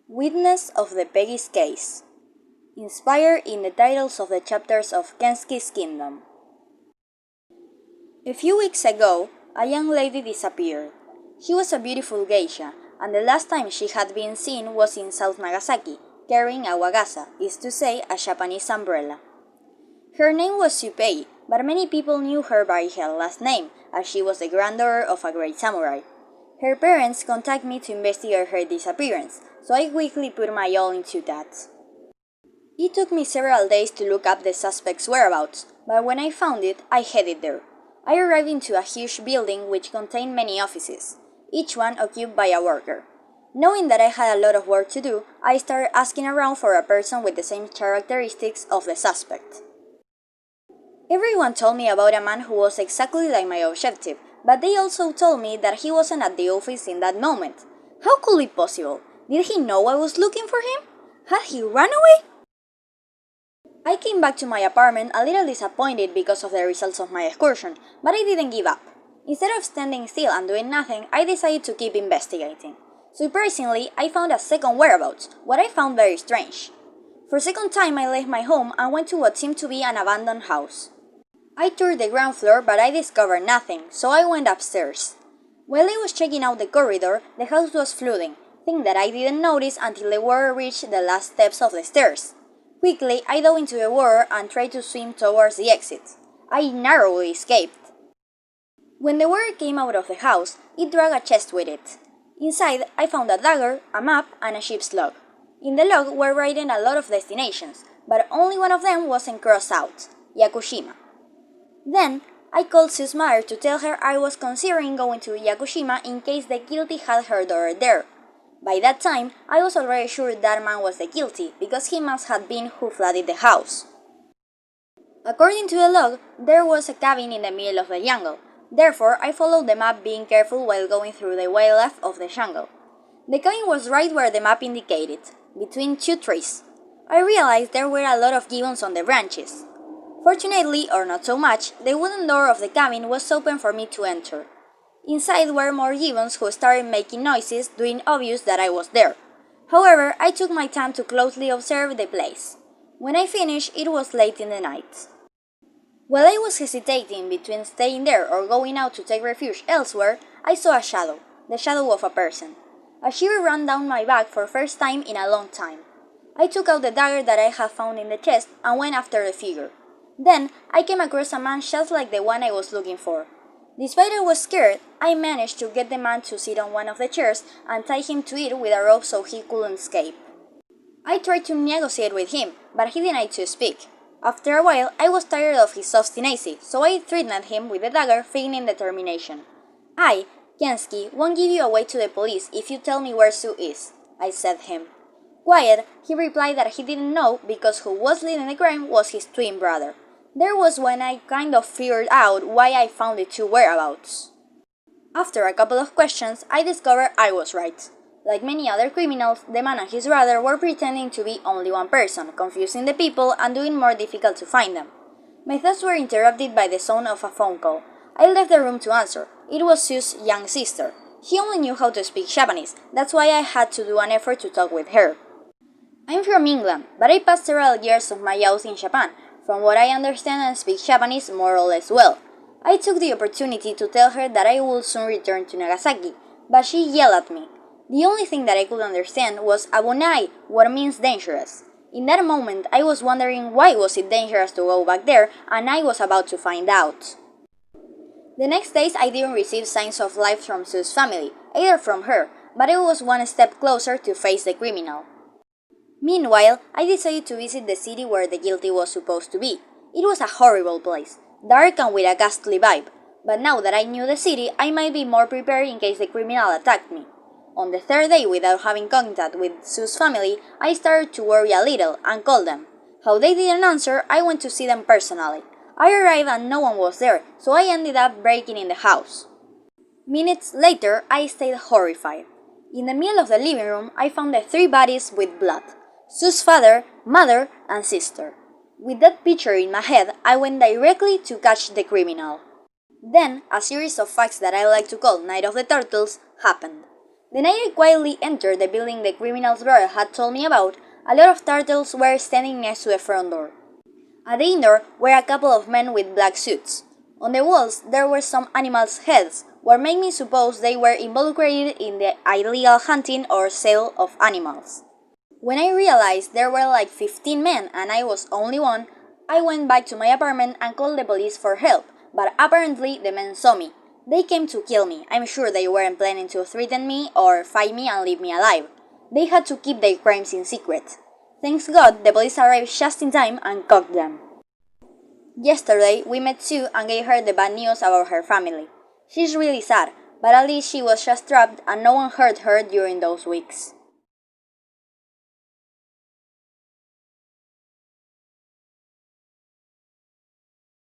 Witness of the Peggy's case, inspired in the titles of the chapters of Kensuke's Kingdom. A few weeks ago, a young lady disappeared. She was a beautiful geisha, and the last time she had been seen was in South Nagasaki, carrying a wagasa, is to say, a Japanese umbrella. Her name was Peggy, but many people knew her by her last name, as she was the granddaughter of a great samurai. Her parents contacted me to investigate her disappearance, so I quickly put my all into that. It took me several days to look up the suspect's whereabouts, but when I found it, I headed there. I arrived into a huge building which contained many offices, each one occupied by a worker. Knowing that I had a lot of work to do, I started asking around for a person with the same characteristics of the suspect. Everyone told me about a man who was exactly like my objective, but they also told me that he wasn't at the office in that moment. How could it be possible? Did he know I was looking for him? Had he run away? I came back to my apartment a little disappointed because of the results of my excursion, but I didn't give up. Instead of standing still and doing nothing, I decided to keep investigating. Surprisingly, I found a second whereabouts, what I found very strange. For a second time, I left my home and went to what seemed to be an abandoned house. I toured the ground floor, but I discovered nothing, so I went upstairs. While I was checking out the corridor, the house was flooding, thing that I didn't notice until the water reached the last steps of the stairs. Quickly, I dove into the water and tried to swim towards the exit. I narrowly escaped. When the water came out of the house, it dragged a chest with it. Inside, I found a dagger, a map, and a ship's log. In the log were written a lot of destinations, but only one of them wasn't crossed out, Yakushima. Then, I called Sue's mother to tell her I was considering going to Yakushima in case the guilty had her daughter there. By that time, I was already sure that man was the guilty, because he must have been who flooded the house. According to the log, there was a cabin in the middle of the jungle. Therefore, I followed the map, being careful while going through the wildlife of the jungle. The cabin was right where the map indicated, between two trees. I realized there were a lot of gibbons on the branches. Fortunately, or not so much, the wooden door of the cabin was open for me to enter. Inside were more gibbons who started making noises, doing obvious that I was there. However, I took my time to closely observe the place. When I finished, it was late in the night. While I was hesitating between staying there or going out to take refuge elsewhere, I saw a shadow, the shadow of a person. A shiver ran down my back for the first time in a long time. I took out the dagger that I had found in the chest and went after the figure. Then, I came across a man just like the one I was looking for. Despite I was scared, I managed to get the man to sit on one of the chairs and tie him to it with a rope so he couldn't escape. I tried to negotiate with him, but he denied to speak. After a while, I was tired of his obstinacy, so I threatened him with the dagger, feigning determination. I, Kensuke, won't give you away to the police if you tell me where Sue is, I said him. Quiet, he replied that he didn't know because who was leading the crime was his twin brother. There was when I kind of figured out why I found the two whereabouts. After a couple of questions, I discovered I was right. Like many other criminals, the man and his brother were pretending to be only one person, confusing the people and doing it more difficult to find them. My thoughts were interrupted by the sound of a phone call. I left the room to answer. It was Sue's young sister. She only knew how to speak Japanese, that's why I had to do an effort to talk with her. I'm from England, but I passed several years of my youth in Japan. From what I understand and speak Japanese more or less well. I took the opportunity to tell her that I would soon return to Nagasaki, but she yelled at me. The only thing that I could understand was abunai, what means dangerous. In that moment, I was wondering why was it dangerous to go back there, and I was about to find out. The next days, I didn't receive signs of life from Sue's family, either from her, but I was one step closer to face the criminal. Meanwhile, I decided to visit the city where the guilty was supposed to be. It was a horrible place, dark and with a ghastly vibe, but now that I knew the city, I might be more prepared in case the criminal attacked me. On the third day, without having contact with Sue's family, I started to worry a little and called them. How they didn't answer, I went to see them personally. I arrived and no one was there, so I ended up breaking in the house. Minutes later, I stayed horrified. In the middle of the living room, I found the three bodies with blood. Sue's father, mother, and sister. With that picture in my head, I went directly to catch the criminal. Then, a series of facts that I like to call Night of the Turtles happened. The night I quietly entered the building the criminal's brother had told me about, a lot of turtles were standing next to the front door. At the indoor were a couple of men with black suits. On the walls there were some animals' heads, what made me suppose they were involucrated in the illegal hunting or sale of animals. When I realized there were like 15 men and I was only one, I went back to my apartment and called the police for help, but apparently the men saw me. They came to kill me. I'm sure they weren't planning to threaten me or fight me and leave me alive. They had to keep their crimes in secret. Thanks God, the police arrived just in time and caught them. Yesterday, we met Sue and gave her the bad news about her family. She's really sad, but at least she was just trapped and no one hurt her during those weeks.